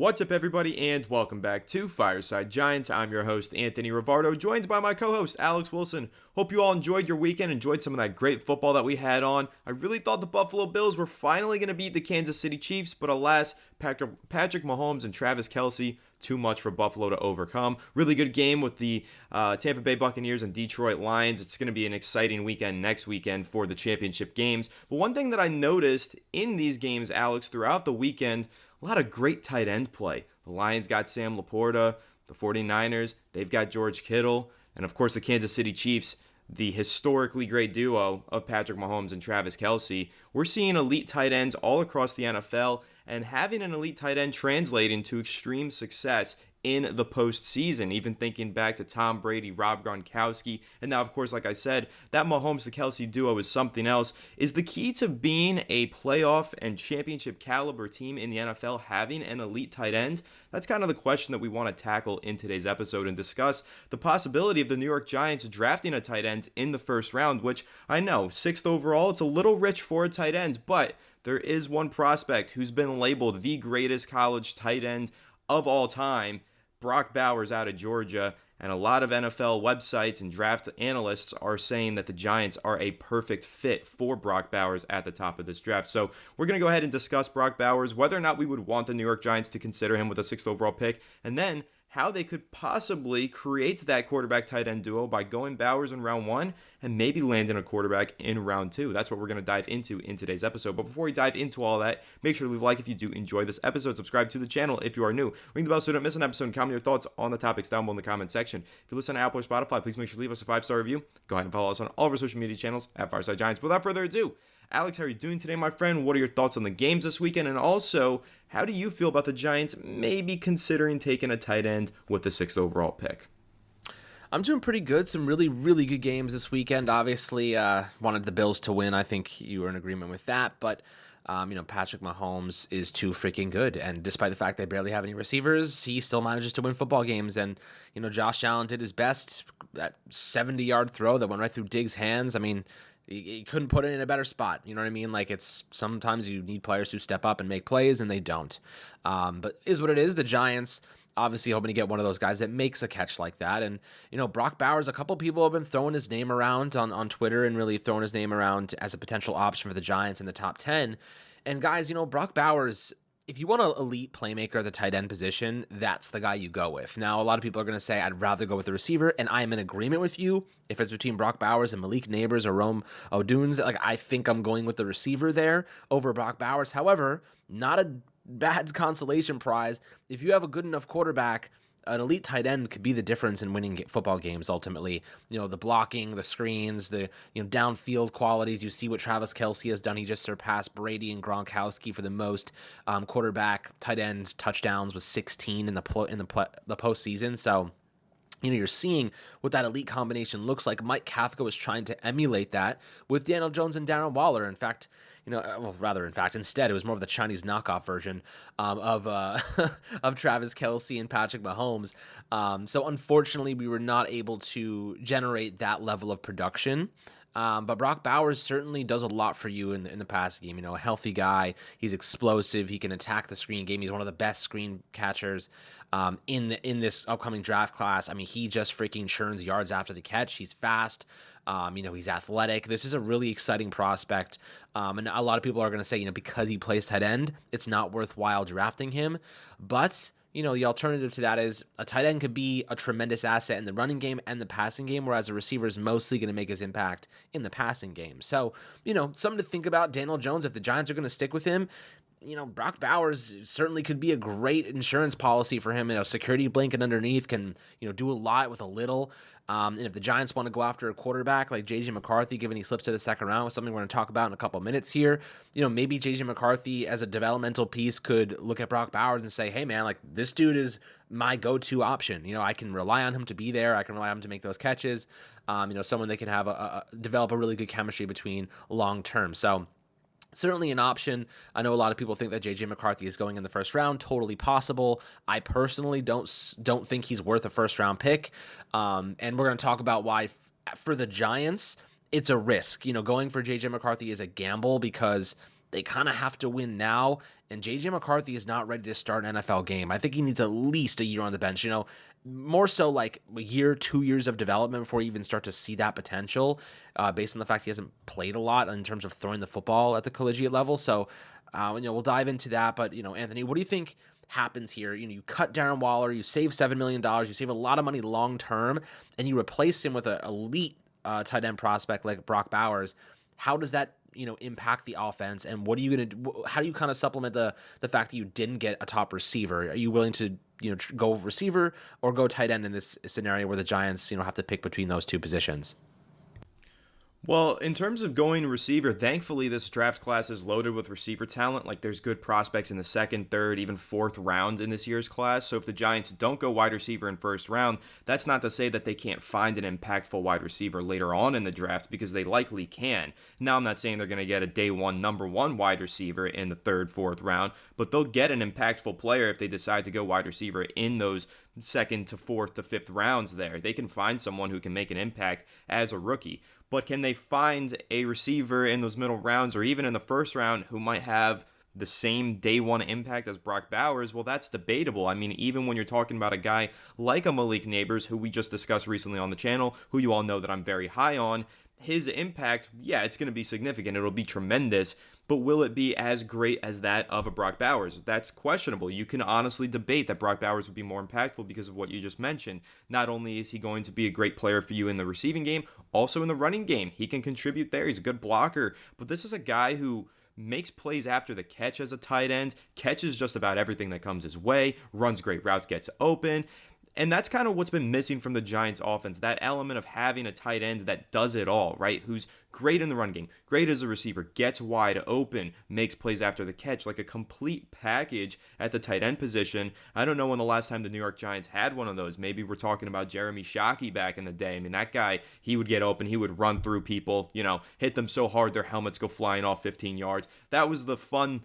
What's up, everybody, and welcome back to Fireside Giants. I'm your host, Anthony Rivardo, joined by my co-host, Alex Wilson. Hope you all enjoyed your weekend, enjoyed some of that great football that we had on. I really thought the Buffalo Bills were finally going to beat the Kansas City Chiefs, but alas, Patrick Mahomes and Travis Kelce, too much for Buffalo to overcome. Really good game with the Tampa Bay Buccaneers and Detroit Lions. It's going to be an exciting weekend next weekend for the championship games. But one thing that I noticed in these games, Alex, throughout the weekend, a lot of great tight end play. The Lions got Sam Laporta, the 49ers, they've got George Kittle, and of course the Kansas City Chiefs, the historically great duo of Patrick Mahomes and Travis Kelce. We're seeing elite tight ends all across the NFL, and having an elite tight end translate into extreme success in the postseason, even thinking back to Tom Brady, Rob Gronkowski, and now, of course, like I said, that Mahomes to Kelce duo is something else. Is the key to being a playoff and championship caliber team in the NFL having an elite tight end? That's kind of the question that we want to tackle in today's episode and discuss the possibility of the New York Giants drafting a tight end in the first round, which I know, 6th overall, it's a little rich for a tight end, but there is one prospect who's been labeled the greatest college tight end of all time, Brock Bowers out of Georgia, and a lot of NFL websites and draft analysts are saying that the Giants are a perfect fit for Brock Bowers at the top of this draft. So we're going to go ahead and discuss Brock Bowers, whether or not we would want the New York Giants to consider him with a 6th overall pick, and then how they could possibly create that quarterback tight end duo by going Bowers in round 1 and maybe landing a quarterback in round 2. That's what we're going to dive into in today's episode. But before we dive into all that, make sure to leave a like if you do enjoy this episode. Subscribe to the channel if you are new. Ring the bell so you don't miss an episode, and comment your thoughts on the topics down below in the comment section. If you listen to Apple or Spotify, please make sure to leave us a 5-star review. Go ahead and follow us on all of our social media channels at Fireside Giants. Without further ado, Alex, how are you doing today, my friend? What are your thoughts on the games this weekend? And also, how do you feel about the Giants maybe considering taking a tight end with the 6th overall pick? I'm doing pretty good. Some really, really good games this weekend. Obviously, wanted the Bills to win. I think you were in agreement with that. But, Patrick Mahomes is too freaking good. And despite the fact they barely have any receivers, he still manages to win football games. And, Josh Allen did his best. That 70-yard throw that went right through Diggs' hands. I mean, he couldn't put it in a better spot. You know what I mean? Like, it's sometimes you need players who step up and make plays, and they don't. But is what it is. The Giants obviously hoping to get one of those guys that makes a catch like that. And, Brock Bowers, a couple people have been throwing his name around on Twitter and really throwing his name around as a potential option for the Giants in the top 10. And guys, Brock Bowers, if you want an elite playmaker at the tight end position, that's the guy you go with. Now, a lot of people are going to say, I'd rather go with the receiver, and I am in agreement with you. If it's between Brock Bowers and Malik Neighbors or Rome Odunes, I think I'm going with the receiver there over Brock Bowers. However, not a bad consolation prize. If you have a good enough quarterback, an elite tight end could be the difference in winning football games ultimately. The blocking, the screens, the downfield qualities. You see what Travis Kelce has done. He just surpassed Brady and Gronkowski for the most quarterback tight ends touchdowns with 16 in the postseason. So you're seeing what that elite combination looks like. Mike Kafka was trying to emulate that with Daniel Jones and Darren Waller. In fact, instead, it was more of the Chinese knockoff version of Travis Kelce and Patrick Mahomes. So unfortunately, we were not able to generate that level of production. But Brock Bowers certainly does a lot for you in the passing game. A healthy guy. He's explosive. He can attack the screen game. He's one of the best screen catchers in this upcoming draft class. I mean, he just freaking churns yards after the catch. He's fast. He's athletic. This is a really exciting prospect. And a lot of people are going to say, because he plays tight end, it's not worthwhile drafting him. But the alternative to that is a tight end could be a tremendous asset in the running game and the passing game, whereas a receiver is mostly going to make his impact in the passing game. So, something to think about. Daniel Jones, if the Giants are going to stick with him, Brock Bowers certainly could be a great insurance policy for him. Security blanket underneath can, do a lot with a little. And if the Giants want to go after a quarterback like J.J. McCarthy, given he slips to the second round, something we're going to talk about in a couple of minutes here, maybe J.J. McCarthy as a developmental piece could look at Brock Bowers and say, hey, man, this dude is my go-to option. I can rely on him to be there. I can rely on him to make those catches. Someone they can have develop a really good chemistry between long term. So certainly an option. I know a lot of people think that J.J. McCarthy is going in the first round. Totally possible. I personally don't think he's worth a first-round pick. And we're going to talk about why for the Giants, it's a risk. Going for J.J. McCarthy is a gamble because they kind of have to win now. And J.J. McCarthy is not ready to start an NFL game. I think he needs at least a year on the bench, more so like a year, 2 years of development before you even start to see that potential, based on the fact he hasn't played a lot in terms of throwing the football at the collegiate level. So, we'll dive into that. But, Anthony, what do you think happens here? You cut Darren Waller, you save $7 million, you save a lot of money long term, and you replace him with an elite tight end prospect like Brock Bowers. How does that impact the offense, and what are you going to how do you kind of supplement the fact that you didn't get a top receiver? Are you willing to go receiver or go tight end in this scenario where the Giants have to pick between those two positions? Well, in terms of going receiver, thankfully this draft class is loaded with receiver talent. Like, there's good prospects in the second, third, even fourth round in this year's class. So if the Giants don't go wide receiver in first round, that's not to say that they can't find an impactful wide receiver later on in the draft, because they likely can. Now, I'm not saying they're going to get a day one number one wide receiver in the third, fourth round, but they'll get an impactful player if they decide to go wide receiver in those second to fourth to fifth rounds there. They can find someone who can make an impact as a rookie. But can they find a receiver in those middle rounds or even in the first round who might have the same day one impact as Brock Bowers? Well, that's debatable. I mean, even when you're talking about a guy like a Malik Neighbors, who we just discussed recently on the channel, who you all know that I'm very high on, his impact, yeah, it's going to be significant. It'll be tremendous. But will it be as great as that of a Brock Bowers? That's questionable. You can honestly debate that Brock Bowers would be more impactful because of what you just mentioned. Not only is he going to be a great player for you in the receiving game, also in the running game. He can contribute there. He's a good blocker. But this is a guy who makes plays after the catch as a tight end, catches just about everything that comes his way, runs great routes, gets open. And that's kind of what's been missing from the Giants offense, that element of having a tight end that does it all, right? Who's great in the run game, great as a receiver, gets wide open, makes plays after the catch, like a complete package at the tight end position. I don't know when the last time the New York Giants had one of those. Maybe we're talking about Jeremy Shockey back in the day. I mean, that guy, he would get open, he would run through people, hit them so hard their helmets go flying off 15 yards. That was the fun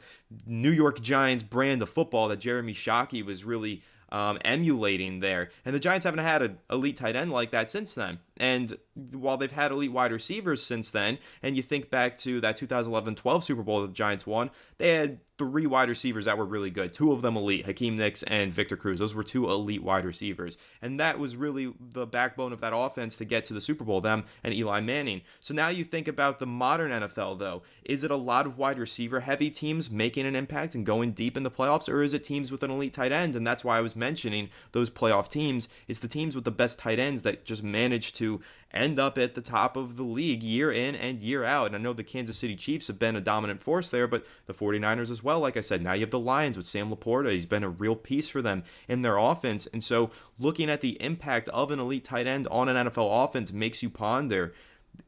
New York Giants brand of football that Jeremy Shockey was really emulating there. And the Giants haven't had an elite tight end like that since then. And while they've had elite wide receivers since then, and you think back to that 2011-12 Super Bowl that the Giants won, they had 3 wide receivers that were really good. 2 of them elite, Hakeem Nicks and Victor Cruz. Those were 2 elite wide receivers. And that was really the backbone of that offense to get to the Super Bowl, them and Eli Manning. So now you think about the modern NFL, though. Is it a lot of wide receiver heavy teams making an impact and going deep in the playoffs, or is it teams with an elite tight end? And that's why I was mentioning those playoff teams. It's the teams with the best tight ends that just manage to end up at the top of the league year in and year out. And I know the Kansas City Chiefs have been a dominant force there, but the 49ers as well. Like I said, now you have the Lions with Sam Laporta. He's been a real piece for them in their offense. And so looking at the impact of an elite tight end on an NFL offense makes you ponder,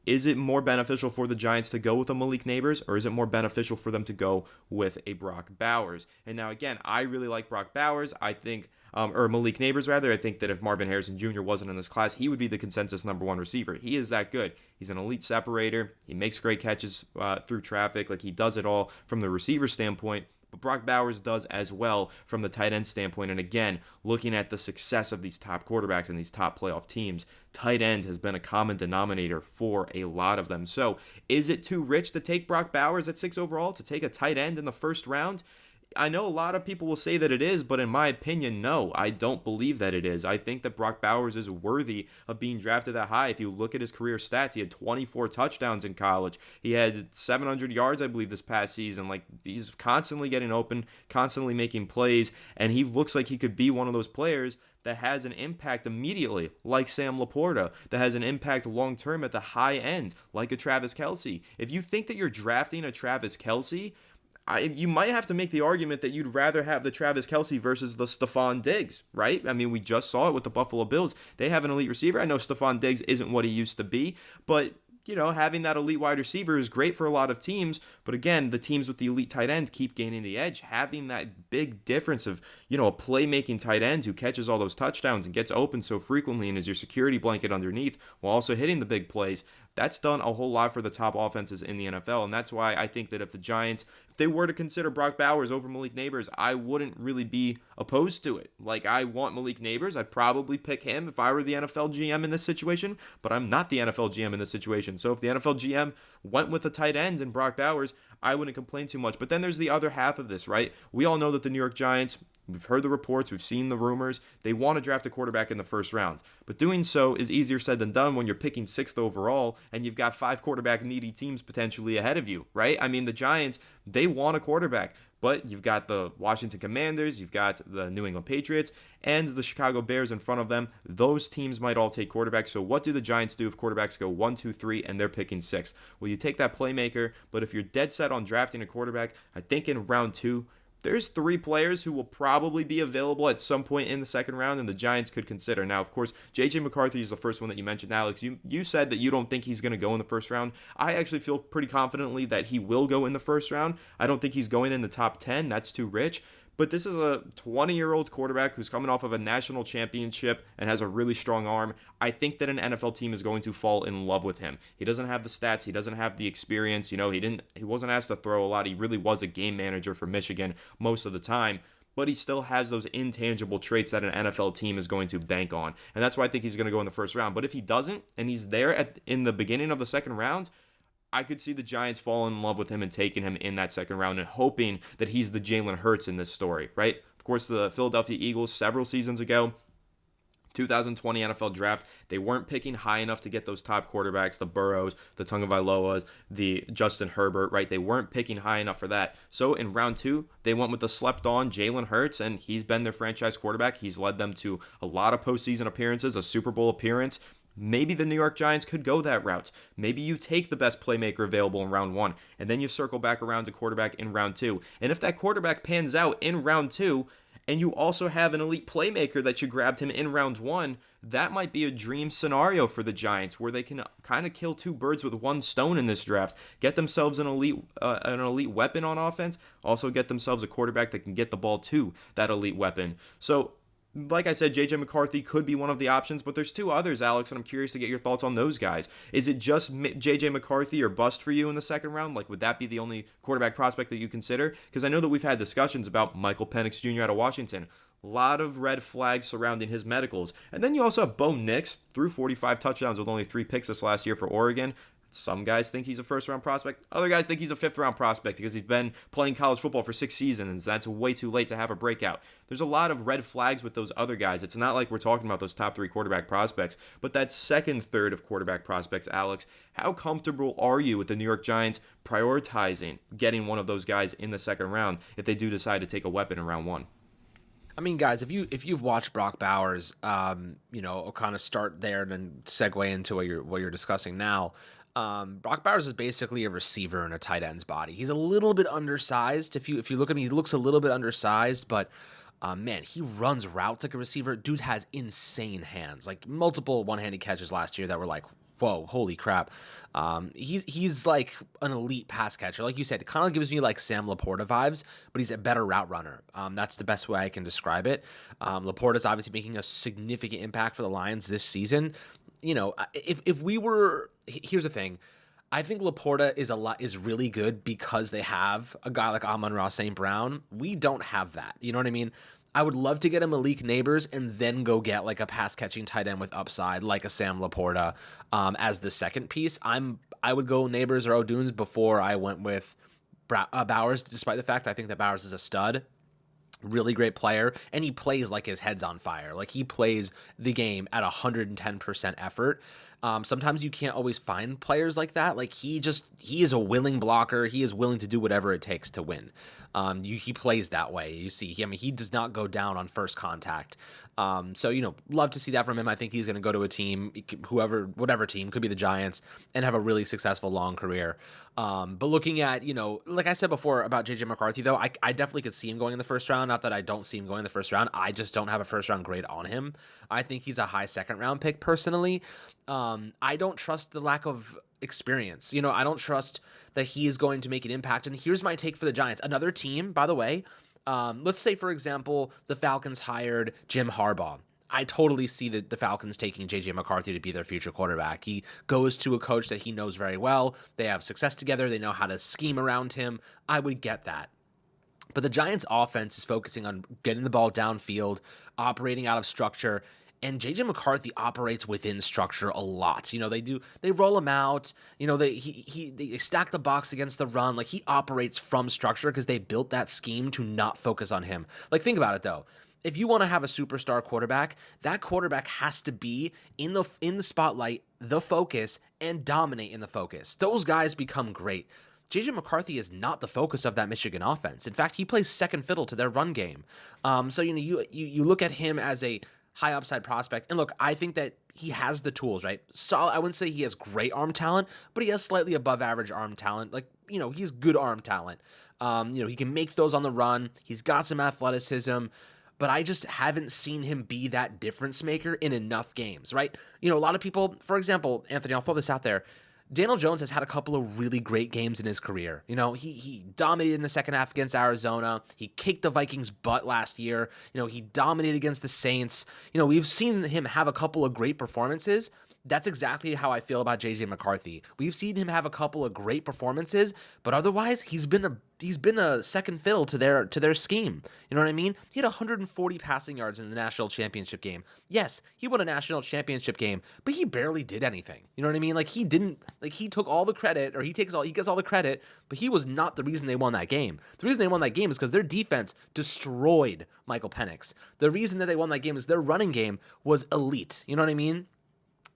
is it more beneficial for the Giants to go with a Malik Neighbors, or is it more beneficial for them to go with a Brock Bowers? And now, again, I really like Brock Bowers. I think, or Malik Neighbors rather. I think that if Marvin Harrison Jr. wasn't in this class, he would be the consensus number 1 receiver. He is that good. He's an elite separator. He makes great catches through traffic. Like, he does it all from the receiver standpoint. But Brock Bowers does as well from the tight end standpoint. And again, looking at the success of these top quarterbacks and these top playoff teams, tight end has been a common denominator for a lot of them. So is it too rich to take Brock Bowers at 6 overall, to take a tight end in the first round? I know a lot of people will say that it is, but in my opinion, no, I don't believe that it is. I think that Brock Bowers is worthy of being drafted that high. If you look at his career stats, he had 24 touchdowns in college. He had 700 yards, I believe, this past season. Like, he's constantly getting open, constantly making plays, and he looks like he could be one of those players that has an impact immediately, like Sam Laporta, that has an impact long-term at the high end, like a Travis Kelce. If you think that you're drafting a Travis Kelce, you might have to make the argument that you'd rather have the Travis Kelce versus the Stephon Diggs, right? I mean, we just saw it with the Buffalo Bills. They have an elite receiver. I know Stephon Diggs isn't what he used to be, but having that elite wide receiver is great for a lot of teams. But again, the teams with the elite tight end keep gaining the edge. Having that big difference of, a playmaking tight end who catches all those touchdowns and gets open so frequently and is your security blanket underneath while also hitting the big plays, that's done a whole lot for the top offenses in the NFL. And that's why I think that if the Giants, if they were to consider Brock Bowers over Malik Neighbors, I wouldn't really be opposed to it. Like, I want Malik Neighbors. I'd probably pick him if I were the NFL GM in this situation, but I'm not the NFL GM in this situation. So if the NFL GM went with a tight end and Brock Bowers, I wouldn't complain too much. But then there's the other half of this, right? We all know that the New York Giants, we've heard the reports, we've seen the rumors. They want to draft a quarterback in the first round. But doing so is easier said than done when you're picking 6th overall and you've got 5 quarterback needy teams potentially ahead of you, right? I mean, the Giants, they want a quarterback. But you've got the Washington Commanders, you've got the New England Patriots, and the Chicago Bears in front of them. Those teams might all take quarterbacks. So what do the Giants do if quarterbacks go 1, 2, 3, and they're picking 6? Well, you take that playmaker, but if you're dead set on drafting a quarterback, I think in round 2, there's 3 players who will probably be available at some point in the second round, and the Giants could consider. Now, of course, J.J. McCarthy is the first one that you mentioned, Alex. You said that you don't think he's going to go in the first round. I actually feel pretty confidently that he will go in the first round. I don't think he's going in the top 10. That's too rich. But this is a 20-year-old quarterback who's coming off of a national championship and has a really strong arm. I think that an NFL team is going to fall in love with him. He doesn't have the stats. He doesn't have the experience. He wasn't asked to throw a lot. He really was a game manager for Michigan most of the time. But he still has those intangible traits that an NFL team is going to bank on. And that's why I think he's going to go in the first round. But if he doesn't, and he's there in the beginning of the second round, I could see the Giants falling in love with him and taking him in that second round and hoping that he's the Jalen Hurts in this story, right? Of course, the Philadelphia Eagles several seasons ago, 2020 NFL draft, they weren't picking high enough to get those top quarterbacks, the Burrows, the Tagovailoas, the Justin Herbert, right? They weren't picking high enough for that. So in round 2, they went with the slept-on Jalen Hurts, and he's been their franchise quarterback. He's led them to a lot of postseason appearances, a Super Bowl appearance. Maybe the New York Giants could go that route. Maybe you take the best playmaker available in round 1, and then you circle back around to quarterback in round 2. And if that quarterback pans out in round 2, and you also have an elite playmaker that you grabbed him in round 1, that might be a dream scenario for the Giants where they can kind of kill 2 birds with 1 stone in this draft. Get themselves an elite weapon on offense, also get themselves a quarterback that can get the ball to that elite weapon. So, like I said, J.J. McCarthy could be one of the options, but there's 2 others, Alex, and I'm curious to get your thoughts on those guys. Is it just J.J. McCarthy or bust for you in the second round? Like, would that be the only quarterback prospect that you consider? Because I know that we've had discussions about Michael Penix Jr. out of Washington. A lot of red flags surrounding his medicals. And then you also have Bo Nix, threw 45 touchdowns with only 3 picks this last year for Oregon. Some guys think he's a first-round prospect. Other guys think he's a fifth-round prospect because he's been playing college football for 6 seasons. That's way too late to have a breakout. There's a lot of red flags with those other guys. It's not like we're talking about those top 3 quarterback prospects, but that second third of quarterback prospects, Alex, how comfortable are you with the New York Giants prioritizing getting one of those guys in the second round if they do decide to take a weapon in round 1? I mean, guys, if you've watched Brock Bowers, I'll kind of start there and then segue into what you're discussing now. Brock Bowers is basically a receiver in a tight end's body. He's a little bit undersized. If you look at him, he looks a little bit undersized, but man, he runs routes like a receiver. Dude has insane hands, like multiple one-handed catches last year that were like, whoa, holy crap. He's like an elite pass catcher. Like you said, it kind of gives me like Sam Laporta vibes, but he's a better route runner. That's the best way I can describe it. Laporta's obviously making a significant impact for the Lions this season. You know, if we were, here's the thing. I think Laporta is really good because they have a guy like Amon-Ra St. Brown. We don't have that. You know what I mean? I would love to get a Malik Neighbors and then go get like a pass catching tight end with upside like a Sam Laporta as the second piece. I would go Neighbors or O'Dunes before I went with Bowers, despite the fact I think that Bowers is a stud. Really great player, and he plays like his head's on fire. Like he plays the game at 110% effort. Sometimes you can't always find players like that. Like he is a willing blocker. He is willing to do whatever it takes to win. He plays that way. You see, he does not go down on first contact. So, love to see that from him. I think he's going to go to a team, whatever team, could be the Giants, and have a really successful long career. But looking at, like I said before about J.J. McCarthy, though, I definitely could see him going in the first round. Not that I don't see him going in the first round. I just don't have a first round grade on him. I think he's a high second round pick personally. I don't trust the lack of experience. I don't trust that he is going to make an impact. And here's my take for the Giants. Another team, by the way, let's say, for example, the Falcons hired Jim Harbaugh. I totally see the Falcons taking J.J. McCarthy to be their future quarterback. He goes to a coach that he knows very well. They have success together. They know how to scheme around him. I would get that. But the Giants' offense is focusing on getting the ball downfield, operating out of structure, And JJ McCarthy operates within structure a lot. They roll him out. They stack the box against the run. Like, he operates from structure because they built that scheme to not focus on him. Like, think about it though. If you want to have a superstar quarterback, that quarterback has to be in the spotlight, the focus, and dominate in the focus. Those guys become great. JJ McCarthy is not the focus of that Michigan offense. In fact, he plays second fiddle to their run game. So you look at him as a high upside prospect, and look, I think that he has the tools, right? Solid. I wouldn't say he has great arm talent, but he has slightly above average arm talent. Like, he's good arm talent. He can make those on the run. He's got some athleticism, but I just haven't seen him be that difference maker in enough games, right? A lot of people, for example, Anthony, I'll throw this out there. Daniel Jones has had a couple of really great games in his career. He dominated in the second half against Arizona. He kicked the Vikings' butt last year. He dominated against the Saints. We've seen him have a couple of great performances. That's exactly how I feel about JJ McCarthy. We've seen him have a couple of great performances, but otherwise he's been a second fiddle to their scheme. You know what I mean? He had 140 passing yards in the national championship game. Yes, he won a national championship game, but he barely did anything. You know what I mean? Like, he took all the credit, or he gets all the credit, but he was not the reason they won that game. The reason they won that game is because their defense destroyed Michael Penix. The reason that they won that game is their running game was elite. You know what I mean?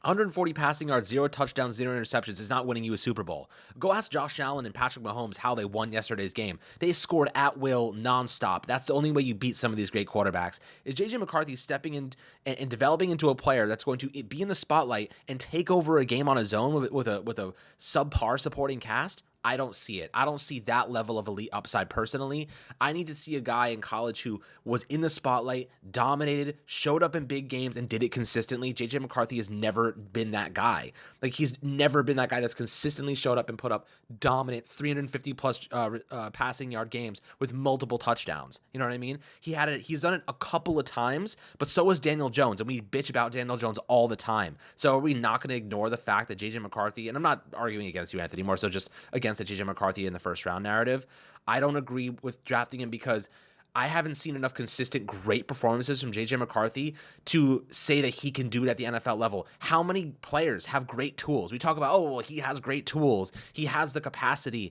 140 passing yards, 0 touchdowns, 0 interceptions is not winning you a Super Bowl. Go ask Josh Allen and Patrick Mahomes how they won yesterday's game. They scored at will, nonstop. That's the only way you beat some of these great quarterbacks. Is JJ McCarthy stepping in and developing into a player that's going to be in the spotlight and take over a game on his own with a subpar supporting cast? I don't see it. I don't see that level of elite upside personally. I need to see a guy in college who was in the spotlight, dominated, showed up in big games, and did it consistently. JJ McCarthy has never been that guy. Like, he's never been that guy that's consistently showed up and put up dominant 350 plus passing yard games with multiple touchdowns. You know what I mean? He's done it a couple of times, but so has Daniel Jones, and we bitch about Daniel Jones all the time. So are we not going to ignore the fact that JJ McCarthy, and I'm not arguing against you, Anthony, more so just against the JJ McCarthy in the first round narrative. I don't agree with drafting him because I haven't seen enough consistent great performances from JJ McCarthy to say that he can do it at the NFL level. How many players have great tools? We talk about, oh, well, he has great tools. He has the capacity.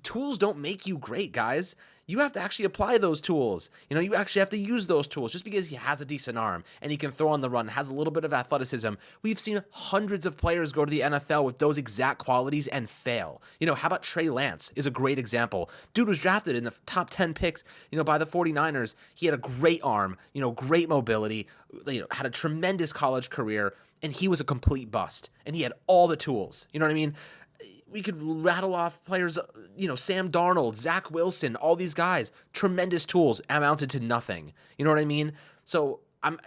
Tools don't make you great, guys. You have to actually apply those tools. You actually have to use those tools. Just because he has a decent arm and he can throw on the run, has a little bit of athleticism, we've seen hundreds of players go to the NFL with those exact qualities and fail. How about Trey Lance is a great example. Dude was drafted in the top 10 picks, by the 49ers. He had a great arm, great mobility, had a tremendous college career, and he was a complete bust. And he had all the tools. You know what I mean? We could rattle off players, Sam Darnold, Zach Wilson, all these guys, tremendous tools amounted to nothing. You know what I mean? So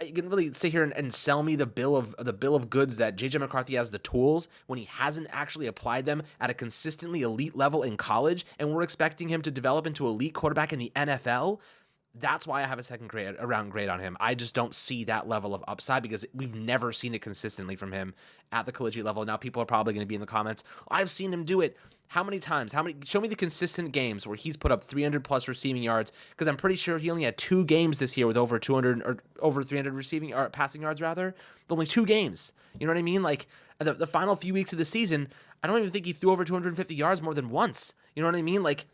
you can really sit here and sell me the bill of goods that JJ McCarthy has the tools when he hasn't actually applied them at a consistently elite level in college, and we're expecting him to develop into elite quarterback in the NFL. That's why I have a second round grade on him. I just don't see that level of upside because we've never seen it consistently from him at the collegiate level. Now people are probably going to be in the comments, I've seen him do it. How many times? Show me the consistent games where he's put up 300 plus receiving yards, because I'm pretty sure he only had 2 games this year with over 200 or over 300 receiving or passing yards rather. Only 2 games. You know what I mean? Like the final few weeks of the season, I don't even think he threw over 250 yards more than once. You know what I mean? Like,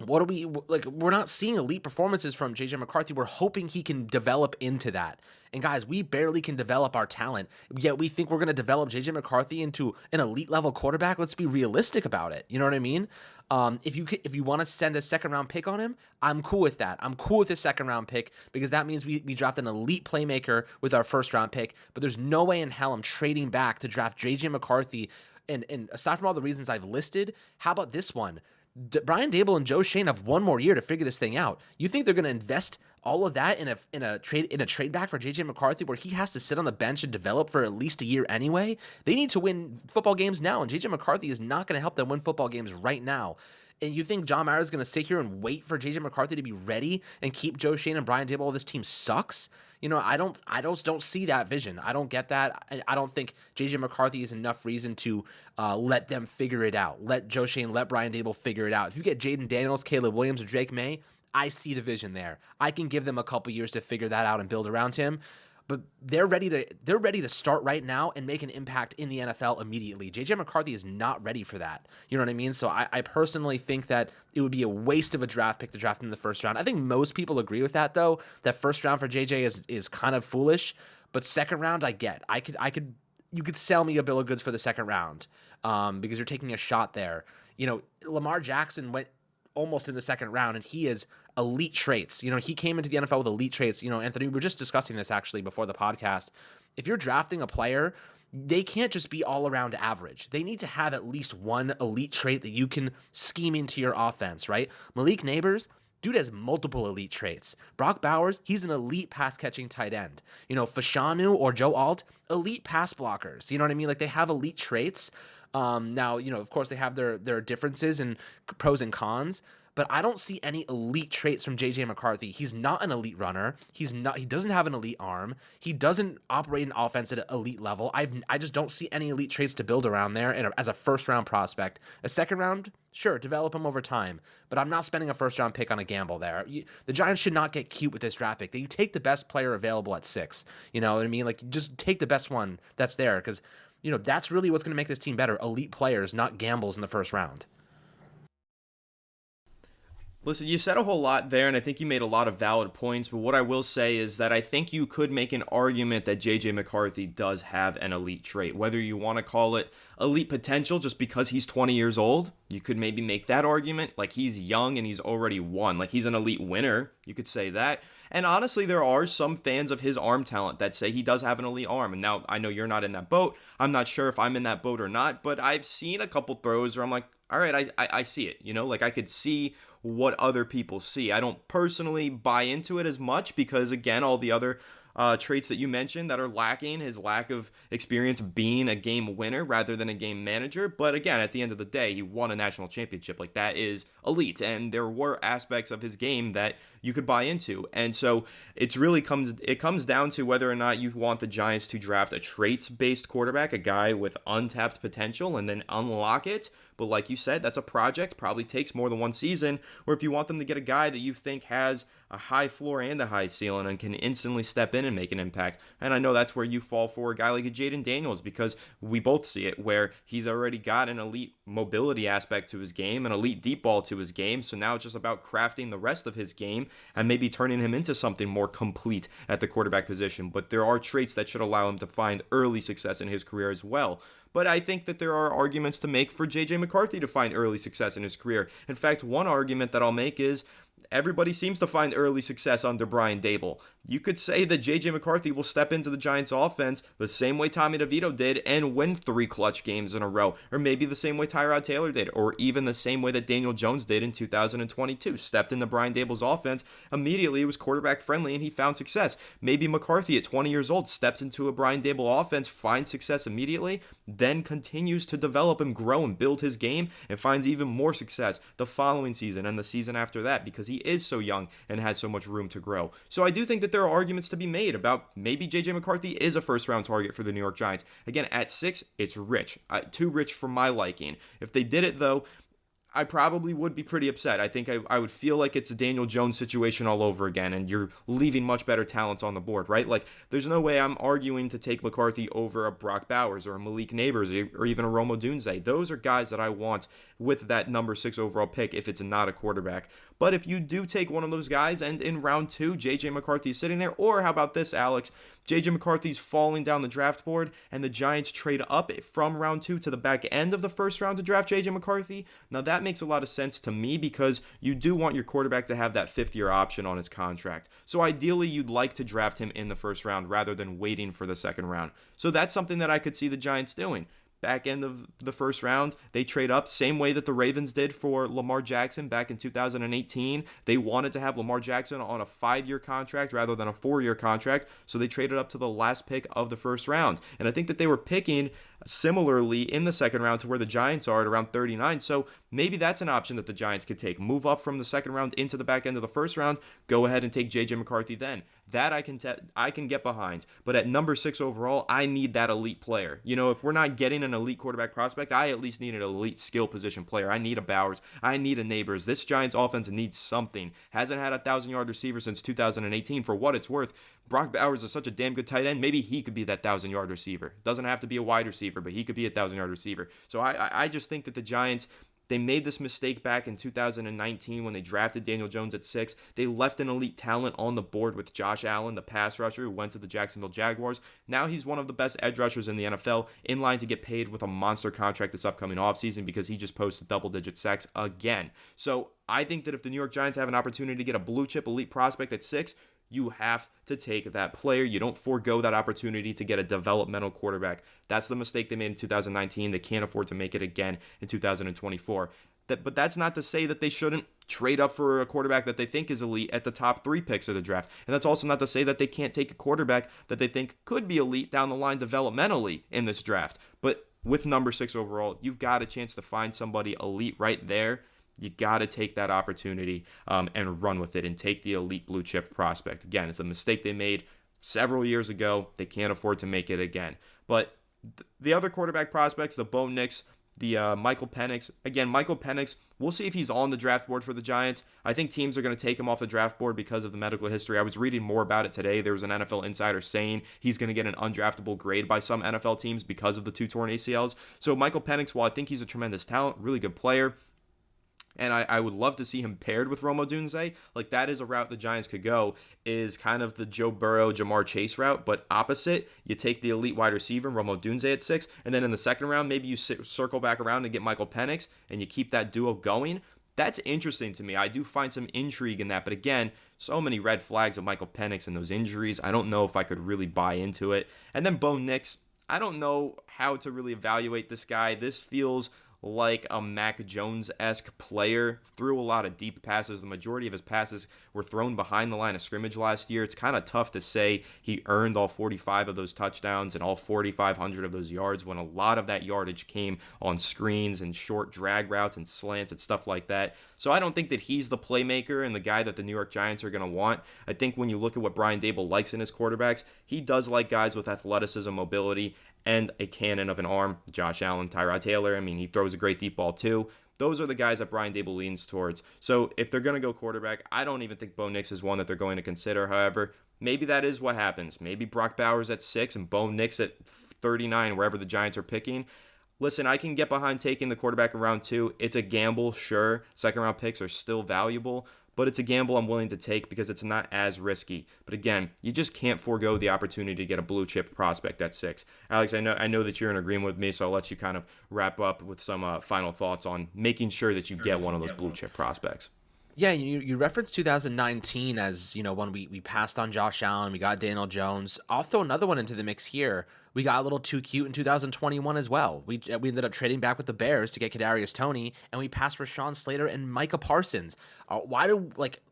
what are we like? We're not seeing elite performances from JJ McCarthy. We're hoping he can develop into that. And guys, we barely can develop our talent, yet we think we're going to develop JJ McCarthy into an elite level quarterback. Let's be realistic about it. You know what I mean? If you want to send a second round pick on him, I'm cool with that. I'm cool with a second round pick because that means we draft an elite playmaker with our first round pick. But there's no way in hell I'm trading back to draft JJ McCarthy. And aside from all the reasons I've listed, how about this one? Brian Daboll and Joe Schoen have one more year to figure this thing out. You think they're going to invest all of that in a trade back for JJ McCarthy, where he has to sit on the bench and develop for at least a year anyway? They need to win football games now, and JJ McCarthy is not going to help them win football games right now. And you think John Mara is going to sit here and wait for JJ McCarthy to be ready and keep Joe Schoen and Brian Daboll? This team sucks. I don't see that vision. I don't get that. I don't think JJ McCarthy is enough reason to let them figure it out. Let Joe Schoen, let Brian Daboll figure it out. If you get Jaden Daniels, Caleb Williams, or Drake May, I see the vision there. I can give them a couple years to figure that out and build around him. but they're ready to start right now and make an impact in the NFL immediately. JJ McCarthy is not ready for that. You know what I mean? So I personally think that it would be a waste of a draft pick to draft him in the first round. I think most people agree with that, though. That first round for JJ is kind of foolish, but second round I get. You could sell me a bill of goods for the second round, because you're taking a shot there. You know, Lamar Jackson went almost in the second round, and he is elite traits. You know, he came into the NFL with elite traits. You know, Anthony, we were just discussing this actually before the podcast. If you're drafting a player, they can't just be all around average. They need to have at least one elite trait that you can scheme into your offense, right? Malik Neighbors, dude has multiple elite traits. Brock Bowers, he's an elite pass-catching tight end. You know, Fashanu or Joe Alt, elite pass blockers. You know what I mean? Like, they have elite traits. Now, you know, of course, they have their differences and pros and cons, but I don't see any elite traits from JJ McCarthy. He's not an elite runner. He doesn't have an elite arm. He doesn't operate an offense at an elite level. I just don't see any elite traits to build around there. And as a first round prospect, a second round, sure, develop him over time, but I'm not spending a first round pick on a gamble there. The Giants should not get cute with this draft pick. You take the best player available at 6. You know what I mean? Like, just take the best one that's there, because, you know, that's really what's going to make this team better. Elite players, not gambles in the first round. Listen, you said a whole lot there, and I think you made a lot of valid points, but what I will say is that I think you could make an argument that J.J. McCarthy does have an elite trait. Whether you want to call it elite potential just because he's 20 years old, you could maybe make that argument. Like, he's young and he's already won. Like, he's an elite winner. You could say that. And honestly, there are some fans of his arm talent that say he does have an elite arm. And now, I know you're not in that boat. I'm not sure if I'm in that boat or not, but I've seen a couple throws where I'm like, all right, I see it. You know, like, I could see what other people see. I don't personally buy into it as much because, again, all the other traits that you mentioned that are lacking, his lack of experience being a game winner rather than a game manager. But again, at the end of the day, he won a national championship. Like, that is elite. And there were aspects of his game that you could buy into. And so it comes down to whether or not you want the Giants to draft a traits-based quarterback, a guy with untapped potential, and then unlock it. But like you said, that's a project, probably takes more than one season. Or if you want them to get a guy that you think has a high floor and a high ceiling and can instantly step in and make an impact. And I know that's where you fall for a guy like a Jaden Daniels, because we both see it, where he's already got an elite mobility aspect to his game, an elite deep ball to his game. So now it's just about crafting the rest of his game and maybe turning him into something more complete at the quarterback position. But there are traits that should allow him to find early success in his career as well. But I think that there are arguments to make for J.J. McCarthy to find early success in his career. In fact, one argument that I'll make is everybody seems to find early success under Brian Daboll. You could say that J.J. McCarthy will step into the Giants offense the same way Tommy DeVito did and win 3 clutch games in a row. Or maybe the same way Tyrod Taylor did. Or even the same way that Daniel Jones did in 2022. Stepped into Brian Daboll's offense, immediately it was quarterback friendly and he found success. Maybe McCarthy at 20 years old steps into a Brian Daboll offense, finds success immediately, then continues to develop and grow and build his game and finds even more success the following season and the season after that, because he is so young and has so much room to grow. So I do think that there are arguments to be made about maybe J.J. McCarthy is a first round target for the New York Giants. Again, at 6, it's rich. Too rich for my liking. If they did it, though, I probably would be pretty upset. I think I would feel like it's a Daniel Jones situation all over again, and you're leaving much better talents on the board, right? Like, there's no way I'm arguing to take McCarthy over a Brock Bowers or a Malik Neighbors or even a Romo Dunze. Those are guys that I want with that number 6 overall pick if it's not a quarterback. But if you do take one of those guys and in round 2, J.J. McCarthy is sitting there, or how about this, Alex? J.J. McCarthy's falling down the draft board, and the Giants trade up from round 2 to the back end of the first round to draft J.J. McCarthy. Now, that makes a lot of sense to me because you do want your quarterback to have that 5th-year option on his contract. So ideally, you'd like to draft him in the first round rather than waiting for the second round. So that's something that I could see the Giants doing. Back end of the first round, they trade up, same way that the Ravens did for Lamar Jackson back in 2018. They wanted to have Lamar Jackson on a 5-year contract rather than a 4-year contract, so they traded up to the last pick of the first round. And I think that they were picking similarly in the second round to where the Giants are at around 39. So maybe that's an option that the Giants could take. Move up from the second round into the back end of the first round, go ahead and take J.J. McCarthy then. That I can get behind. But at number 6 overall, I need that elite player. If we're not getting an elite quarterback prospect, I at least need an elite skill position player. I need a Bowers. I need a Neighbors. This Giants offense needs something. Hasn't had a 1,000-yard receiver since 2018. For what it's worth, Brock Bowers is such a damn good tight end. Maybe he could be that 1,000-yard receiver. Doesn't have to be a wide receiver, but he could be a 1,000-yard receiver. So I just think that the Giants, they made this mistake back in 2019 when they drafted Daniel Jones at 6. They left an elite talent on the board with Josh Allen, the pass rusher who went to the Jacksonville Jaguars. Now he's one of the best edge rushers in the NFL, in line to get paid with a monster contract this upcoming offseason because he just posted double-digit sacks again. So I think that if the New York Giants have an opportunity to get a blue-chip elite prospect at 6, you have to take that player. You don't forego that opportunity to get a developmental quarterback. That's the mistake they made in 2019. They can't afford to make it again in 2024. But that's not to say that they shouldn't trade up for a quarterback that they think is elite at the top 3 picks of the draft. And that's also not to say that they can't take a quarterback that they think could be elite down the line developmentally in this draft. But with number 6 overall, you've got a chance to find somebody elite right there. You got to take that opportunity and run with it and take the elite blue chip prospect. Again, it's a mistake they made several years ago. They can't afford to make it again. But the other quarterback prospects, the Bo Nix, the Michael Penix. Again, Michael Penix, we'll see if he's on the draft board for the Giants. I think teams are going to take him off the draft board because of the medical history. I was reading more about it today. There was an NFL insider saying he's going to get an undraftable grade by some NFL teams because of the 2 torn ACLs. So Michael Penix, while I think he's a tremendous talent, really good player, and I would love to see him paired with Rome Odunze. Like, that is a route the Giants could go, is kind of the Joe Burrow, Jamar Chase route, but opposite. You take the elite wide receiver, Rome Odunze at 6, and then in the second round, maybe you circle back around and get Michael Penix, and you keep that duo going. That's interesting to me. I do find some intrigue in that, but again, so many red flags of Michael Penix and those injuries. I don't know if I could really buy into it. And then Bo Nix, I don't know how to really evaluate this guy. This feels like a Mac Jones-esque player. Threw a lot of deep passes. The majority of his passes were thrown behind the line of scrimmage last year. It's kind of tough to say he earned all 45 of those touchdowns and all 4,500 of those yards when a lot of that yardage came on screens and short drag routes and slants and stuff like that. So I don't think that he's the playmaker and the guy that the New York Giants are going to want. I think when you look at what Brian Daboll likes in his quarterbacks, he does like guys with athleticism, mobility, and a cannon of an arm. Josh Allen, Tyrod Taylor, I mean, he throws a great deep ball too. Those are the guys that Brian Daboll leans towards. So if they're going to go quarterback, I don't even think Bo Nix is one that they're going to consider. However, maybe that is what happens. Maybe Brock Bowers at 6 and Bo Nix at 39, wherever the Giants are picking. Listen, I can get behind taking the quarterback in round 2. It's a gamble, sure. Second round picks are still valuable, but it's a gamble I'm willing to take because it's not as risky. But again, you just can't forego the opportunity to get a blue chip prospect at 6. Alex, I know that you're in agreement with me, so I'll let you kind of wrap up with some final thoughts on making sure that you get one of those blue chip prospects. Yeah, you referenced 2019 as, when we passed on Josh Allen, we got Daniel Jones. I'll throw another one into the mix here. We got a little too cute in 2021 as well. We ended up trading back with the Bears to get Kadarius Toney, and we passed Rashawn Slater and Micah Parsons.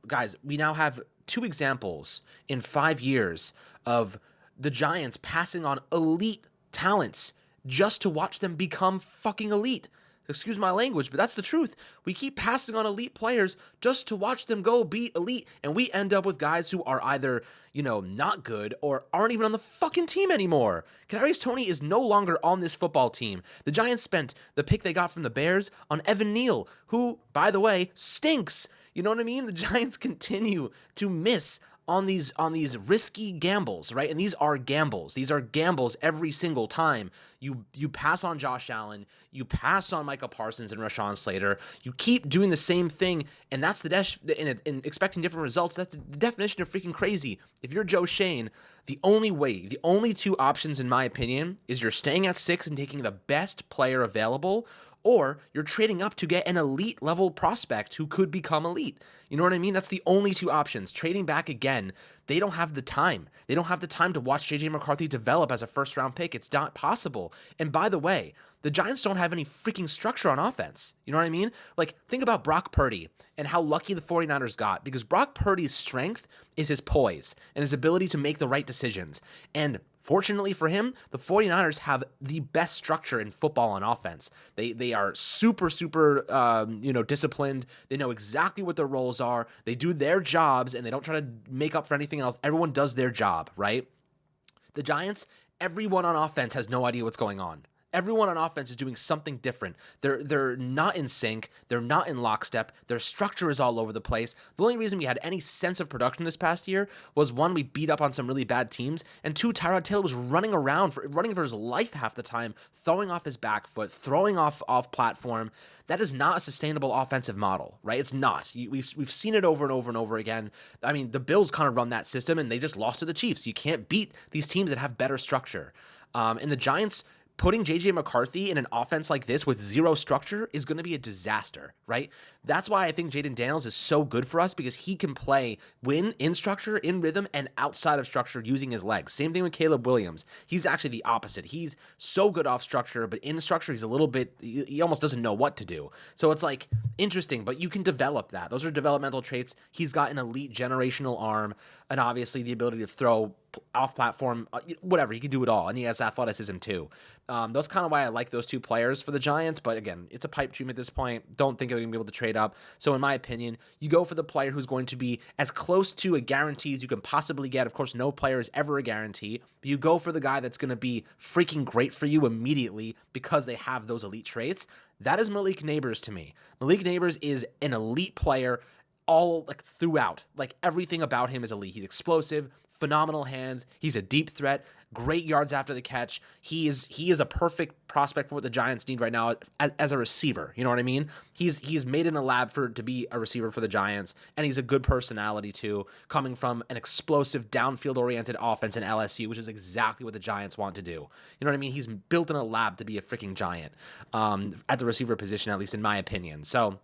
Guys, we now have 2 examples in 5 years of the Giants passing on elite talents just to watch them become fucking elite. Excuse my language, but that's the truth. We keep passing on elite players just to watch them go be elite, and we end up with guys who are either, not good or aren't even on the fucking team anymore. Kadarius Toney is no longer on this football team. The Giants spent the pick they got from the Bears on Evan Neal, who, by the way, stinks. You know what I mean? The Giants continue to miss on these risky gambles, right? And these are gambles. These are gambles every single time. You pass on Josh Allen, you pass on Micah Parsons and Rashawn Slater. You keep doing the same thing, and that's in expecting different results. That's the definition of freaking crazy. If you're Joe Shane, the only 2 options, in my opinion, is you're staying at 6 and taking the best player available, or you're trading up to get an elite level prospect who could become elite. You know what I mean? That's the only 2 options. Trading back again, they don't have the time. They don't have the time to watch J.J. McCarthy develop as a first-round pick. It's not possible. And by the way, the Giants don't have any freaking structure on offense. You know what I mean? Like, think about Brock Purdy and how lucky the 49ers got, because Brock Purdy's strength is his poise and his ability to make the right decisions. And Fortunately for him, the 49ers have the best structure in football on offense. They are super, disciplined. They know exactly what their roles are. They do their jobs, and they don't try to make up for anything else. Everyone does their job, right? The Giants, everyone on offense has no idea what's going on. Everyone on offense is doing something different. They're not in sync. They're not in lockstep. Their structure is all over the place. The only reason we had any sense of production this past year was, one, we beat up on some really bad teams, and two, Tyrod Taylor was running for his life half the time, throwing off his back foot, throwing off platform. That is not a sustainable offensive model, right? It's not. We've seen it over and over and over again. I mean, the Bills kind of run that system, and they just lost to the Chiefs. You can't beat these teams that have better structure. And the Giants, putting J.J. McCarthy in an offense like this with zero structure is going to be a disaster, right? That's why I think Jaden Daniels is so good for us, because he can play in structure, in rhythm, and outside of structure using his legs. Same thing with Caleb Williams. He's actually the opposite. He's so good off structure, but in structure, he's a little bit, he almost doesn't know what to do. So it's like interesting, but you can develop that. Those are developmental traits. He's got an elite generational arm, and obviously the ability to throw off platform, whatever. He can do it all, and he has athleticism too. That's kind of why I like those two players for the Giants, but again, it's a pipe dream at this point. Don't think they're going to be able to trade up. So in my opinion, you go for the player who's going to be as close to a guarantee as you can possibly get. Of course, no player is ever a guarantee, but you go for the guy that's going to be freaking great for you immediately because they have those elite traits. That is Malik Neighbors to me. Malik Neighbors is an elite player all like throughout. Like everything about him is elite. He's explosive, phenomenal hands. He's a deep threat, great yards after the catch. He is a perfect prospect for what the Giants need right now as a receiver. You know what I mean? He's made in a lab to be a receiver for the Giants, and he's a good personality too, coming from an explosive downfield-oriented offense in LSU, which is exactly what the Giants want to do. You know what I mean? He's built in a lab to be a freaking giant at the receiver position, at least in my opinion. So,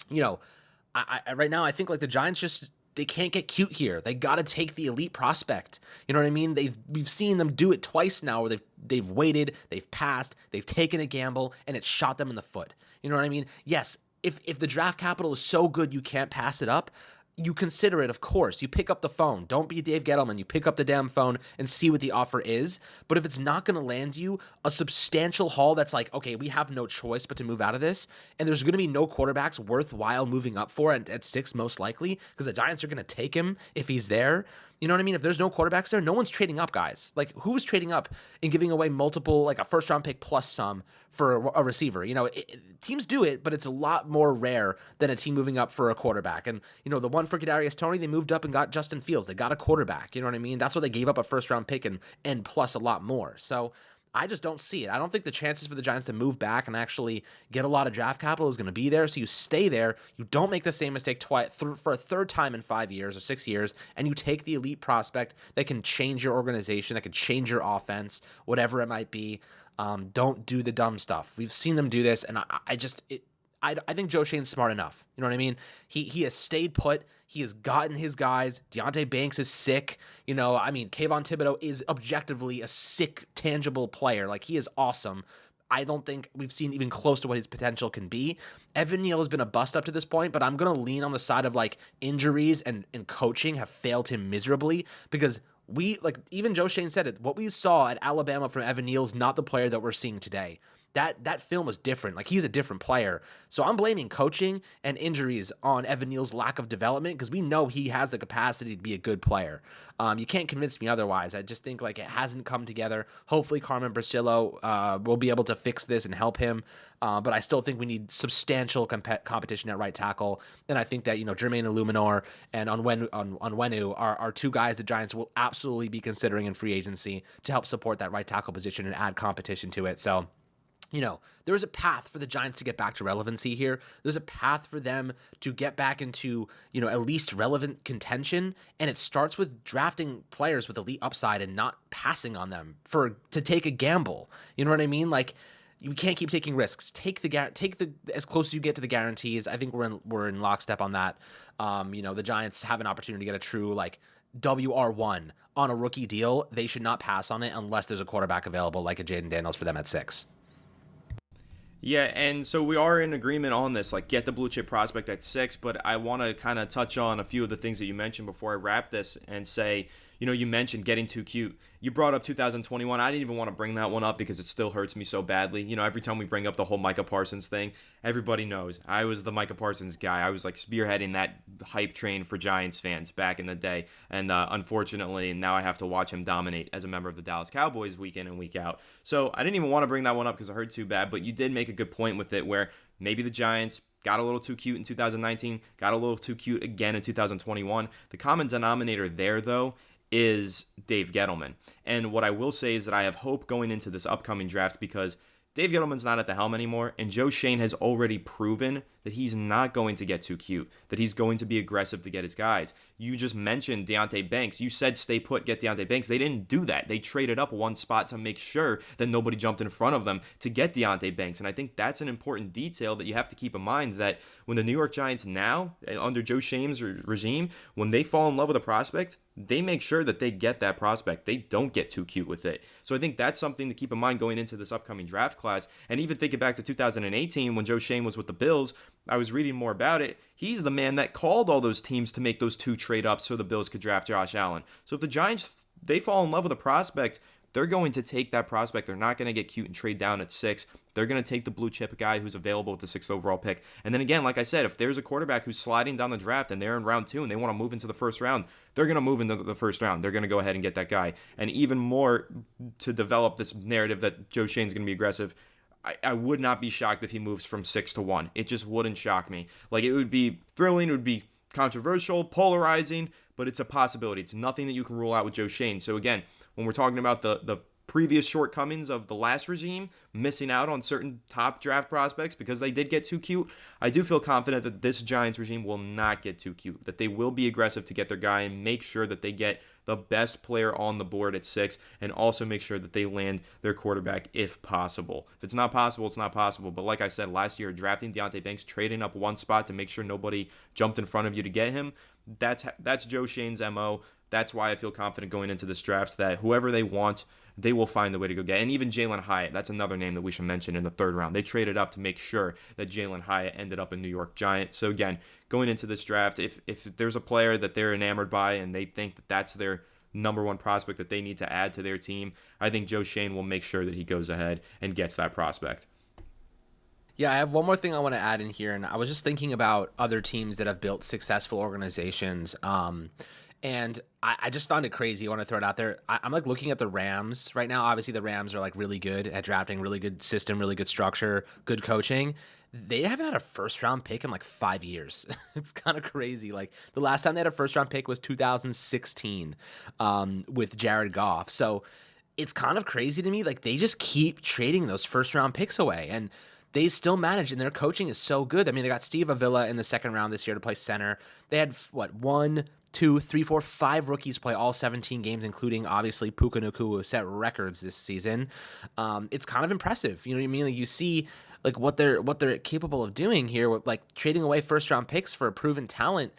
you know, I right now I think like the Giants just, they can't get cute here. They got to take the elite prospect. You know what I mean? We've seen them do it twice now, where they've waited, they've passed, they've taken a gamble, and it shot them in the foot. You know what I mean? Yes, if the draft capital is so good you can't pass it up, you consider it, of course. You pick up the phone. Don't be Dave Gettleman. You pick up the damn phone and see what the offer is. But if it's not going to land you a substantial haul that's like, okay, we have no choice but to move out of this, and there's going to be no quarterbacks worthwhile moving up for at 6 most likely, because the Giants are going to take him if he's there. You know what I mean? If there's no quarterbacks there, no one's trading up, guys. Like, who's trading up and giving away multiple, like a first-round pick plus some for a receiver? You know, teams do it, but it's a lot more rare than a team moving up for a quarterback. And, you know, the one for Kadarius Toney, they moved up and got Justin Fields. They got a quarterback. You know what I mean? That's why they gave up a first-round pick and plus a lot more. So I just don't see it. I don't think the chances for the Giants to move back and actually get a lot of draft capital is going to be there. So you stay there. You don't make the same mistake for a third time in 5 years or 6 years, and you take the elite prospect that can change your organization, that can change your offense, whatever it might be. Don't do the dumb stuff. We've seen them do this, and I think Joe Shane's smart enough. You know what I mean? He has stayed put. He has gotten his guys. Deontay Banks is sick. You know, I mean, Kayvon Thibodeau is objectively a sick, tangible player. Like, he is awesome. I don't think we've seen even close to what his potential can be. Evan Neal has been a bust up to this point, but I'm going to lean on the side of, like, injuries and coaching have failed him miserably, because even Joe Shane said it, what we saw at Alabama from Evan Neal is not the player that we're seeing today. That film was different. Like, he's a different player. So I'm blaming coaching and injuries on Evan Neal's lack of development, because we know he has the capacity to be a good player. You can't convince me otherwise. I just think, like, it hasn't come together. Hopefully Carmen Brasillo will be able to fix this and help him. But I still think we need substantial competition at right tackle. And I think that, you know, Jermaine Illuminor and Onwenu are two guys the Giants will absolutely be considering in free agency to help support that right tackle position and add competition to it. So, you know, there's a path for the Giants to get back to relevancy here. There's a path for them to get back into, you know, at least relevant contention. And it starts with drafting players with elite upside and not passing on them to take a gamble. You know what I mean? Like, you can't keep taking risks. Take the as close as you get to the guarantees. I think we're in lockstep on that. You know, the Giants have an opportunity to get a true, like, WR1 on a rookie deal. They should not pass on it unless there's a quarterback available, like a Jaden Daniels for them at 6. Yeah, and so we are in agreement on this, like, get the blue chip prospect at 6, but I want to kind of touch on a few of the things that you mentioned before I wrap this and say, You mentioned getting too cute. You brought up 2021. I didn't even want to bring that one up because it still hurts me so badly. Every time we bring up the whole Micah Parsons thing, everybody knows I was the Micah Parsons guy. I was like spearheading that hype train for Giants fans back in the day. And unfortunately, now I have to watch him dominate as a member of the Dallas Cowboys week in and week out. So I didn't even want to bring that one up because it hurt too bad. But you did make a good point with it where maybe the Giants got a little too cute in 2019, got a little too cute again in 2021. The common denominator there, though, is Dave Gettleman. And what I will say is that I have hope going into this upcoming draft because Dave Gettleman's not at the helm anymore, and Joe Schoen has already proven that he's not going to get too cute, that he's going to be aggressive to get his guys. You just mentioned Deonte Banks. You said stay put, get Deonte Banks. They didn't do that. They traded up one spot to make sure that nobody jumped in front of them to get Deonte Banks. And I think that's an important detail that you have to keep in mind, that when the New York Giants now, under Joe Schoen's regime, when they fall in love with a prospect, they make sure that they get that prospect. They don't get too cute with it. So I think that's something to keep in mind going into this upcoming draft class. And even thinking back to 2018 when Joe Schoen was with the Bills, I was reading more about it. He's the man that called all those teams to make those 2 trade ups so the Bills could draft Josh Allen. So if the Giants, they fall in love with a prospect, they're going to take that prospect. They're not going to get cute and trade down at 6. They're going to take the blue chip guy who's available with the 6th overall pick. And then again, like I said, if there's a quarterback who's sliding down the draft and they're in round 2 and they want to move into the first round, they're going to move into the first round. They're going to go ahead and get that guy. And even more to develop this narrative that Joe Schoen's going to be aggressive, I would not be shocked if he moves from 6 to 1. It just wouldn't shock me. Like, it would be thrilling, it would be controversial, polarizing, but it's a possibility. It's nothing that you can rule out with Joe Schoen. So again, when we're talking about the previous shortcomings of the last regime, missing out on certain top draft prospects because they did get too cute, I do feel confident that this Giants regime will not get too cute, that they will be aggressive to get their guy and make sure that they get the best player on the board at 6, and also make sure that they land their quarterback if possible. If it's not possible, it's not possible. But like I said, last year, drafting Deonte Banks, trading up one spot to make sure nobody jumped in front of you to get him, that's Joe Schoen's MO. That's why I feel confident going into this draft that whoever they want, they will find the way to go get. And even Jalen Hyatt, that's another name that we should mention in the 3rd round. They traded up to make sure that Jalen Hyatt ended up a New York Giant. So again, going into this draft, if there's a player that they're enamored by and they think that that's their number 1 prospect that they need to add to their team, I think Joe Schoen will make sure that he goes ahead and gets that prospect. Yeah, I have one more thing I want to add in here, and I was just thinking about other teams that have built successful organizations. And I just found it crazy. I want to throw it out there. I'm like looking at the Rams right now. Obviously, the Rams are like really good at drafting, really good system, really good structure, good coaching. They haven't had a 1st-round pick in like 5 years. It's kind of crazy. Like the last time they had a 1st-round pick was 2016 with Jared Goff. So it's kind of crazy to me. Like they just keep trading those 1st-round picks away, and they still manage, and their coaching is so good. I mean, they got Steve Avila in the 2nd round this year to play center. They had, 1, 2, 3, 4, 5 rookies play all 17 games, including, obviously, Puka Nacua, who set records this season. It's kind of impressive. You know what I mean? Like, you see like what they're capable of doing here with, like, trading away 1st-round picks for a proven talent.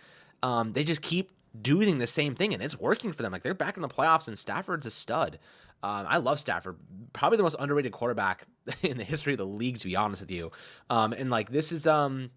They just keep doing the same thing, and it's working for them. Like, they're back in the playoffs, and Stafford's a stud. I love Stafford, probably the most underrated quarterback in the history of the league, to be honest with you. And like this is, I'm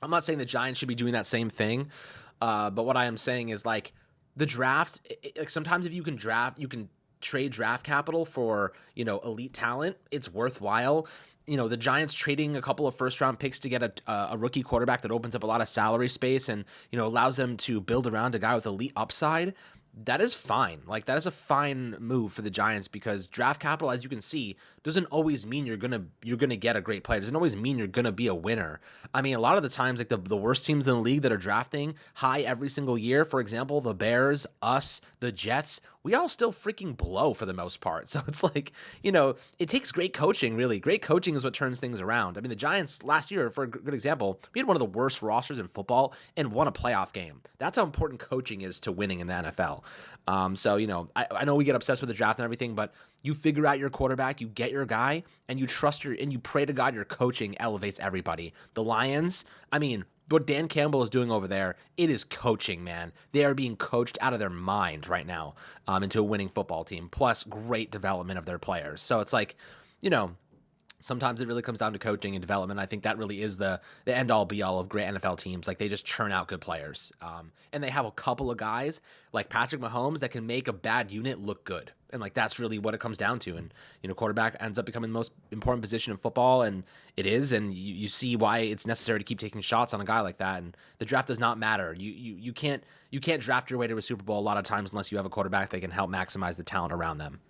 not saying the Giants should be doing that same thing, but what I am saying is like the draft. Like sometimes if you can trade draft capital for elite talent, it's worthwhile. The Giants trading a couple of 1st-round picks to get a rookie quarterback that opens up a lot of salary space and allows them to build around a guy with elite upside. That is fine. Like that is a fine move for the Giants because draft capital, as you can see, doesn't always mean you're gonna get a great player. It doesn't always mean you're gonna be a winner. I mean, a lot of the times, like the worst teams in the league that are drafting high every single year, for example, the Bears, us, the Jets, we all still freaking blow for the most part. So it's like, it takes great coaching, really. Great coaching is what turns things around. I mean, the Giants last year, for a good example, we had one of the worst rosters in football and won a playoff game. That's how important coaching is to winning in the NFL. So, I know we get obsessed with the draft and everything, but you figure out your quarterback, you get your guy, and you and you pray to God your coaching elevates everybody. The Lions, I mean, what Dan Campbell is doing over there, it is coaching, man. They are being coached out of their mind right now into a winning football team, plus great development of their players. So it's like, Sometimes it really comes down to coaching and development. I think that really is the end all be all of great NFL teams. Like, they just churn out good players. And they have a couple of guys like Patrick Mahomes that can make a bad unit look good. And like, that's really what it comes down to. And, quarterback ends up becoming the most important position in football, and it is. And you see why it's necessary to keep taking shots on a guy like that. And the draft does not matter. You can't draft your way to a Super Bowl a lot of times unless you have a quarterback that can help maximize the talent around them.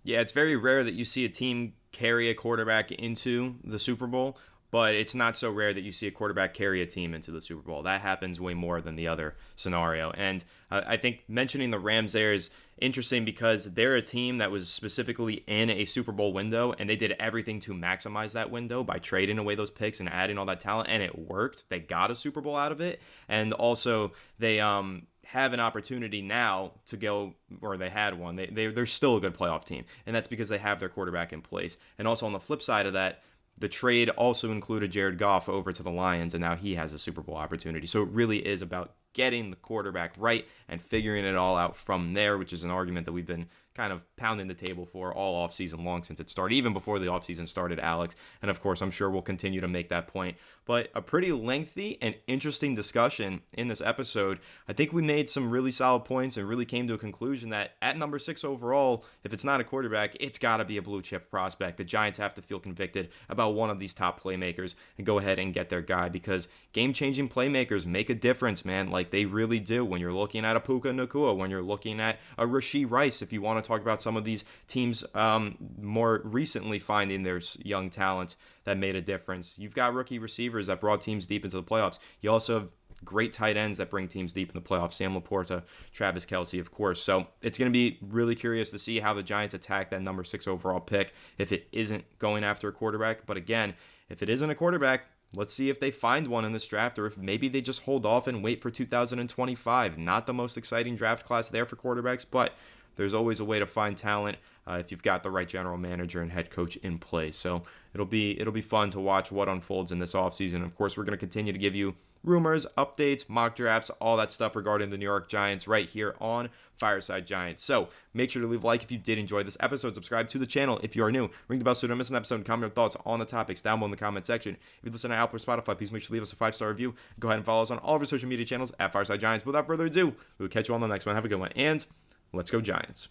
Yeah, it's very rare that you see a team carry a quarterback into the Super Bowl, but it's not so rare that you see a quarterback carry a team into the Super Bowl. That happens way more than the other scenario. And I think mentioning the Rams there is interesting because they're a team that was specifically in a Super Bowl window, and they did everything to maximize that window by trading away those picks and adding all that talent, and it worked. They got a Super Bowl out of it, and also they have an opportunity now to go, or they had one. They're still a good playoff team, and that's because they have their quarterback in place. And also on the flip side of that, the trade also included Jared Goff over to the Lions, and now he has a Super Bowl opportunity. So it really is about getting the quarterback right and figuring it all out from there, which is an argument that we've been kind of pounding the table for all offseason long since it started, even before the offseason started, Alex. And of course, I'm sure we'll continue to make that point. But a pretty lengthy and interesting discussion in this episode. I think we made some really solid points and really came to a conclusion that at number 6 overall, if it's not a quarterback, it's got to be a blue chip prospect. The Giants have to feel convicted about one of these top playmakers and go ahead and get their guy, because game-changing playmakers make a difference, man. Like, they really do. When you're looking at a Puka Nacua, when you're looking at a Rashee Rice, if you want to talk about some of these teams more recently finding their young talents that made a difference. You've got rookie receivers that brought teams deep into the playoffs. You also have great tight ends that bring teams deep in the playoffs. Sam Laporta, Travis Kelce, of course. So it's going to be really curious to see how the Giants attack that number 6 overall pick if it isn't going after a quarterback. But again, if it isn't a quarterback, let's see if they find one in this draft, or if maybe they just hold off and wait for 2025. Not the most exciting draft class there for quarterbacks, but there's always a way to find talent if you've got the right general manager and head coach in place. So it'll be fun to watch what unfolds in this offseason. Of course, we're going to continue to give you rumors, updates, mock drafts, all that stuff regarding the New York Giants right here on Fireside Giants. So make sure to leave a like if you did enjoy this episode. Subscribe to the channel if you are new. Ring the bell so you don't miss an episode, and comment your thoughts on the topics down below in the comment section. If you listen to Apple or Spotify, please make sure to leave us a 5-star review. Go ahead and follow us on all of our social media channels at Fireside Giants. Without further ado, we'll catch you on the next one. Have a good one, and let's go Giants.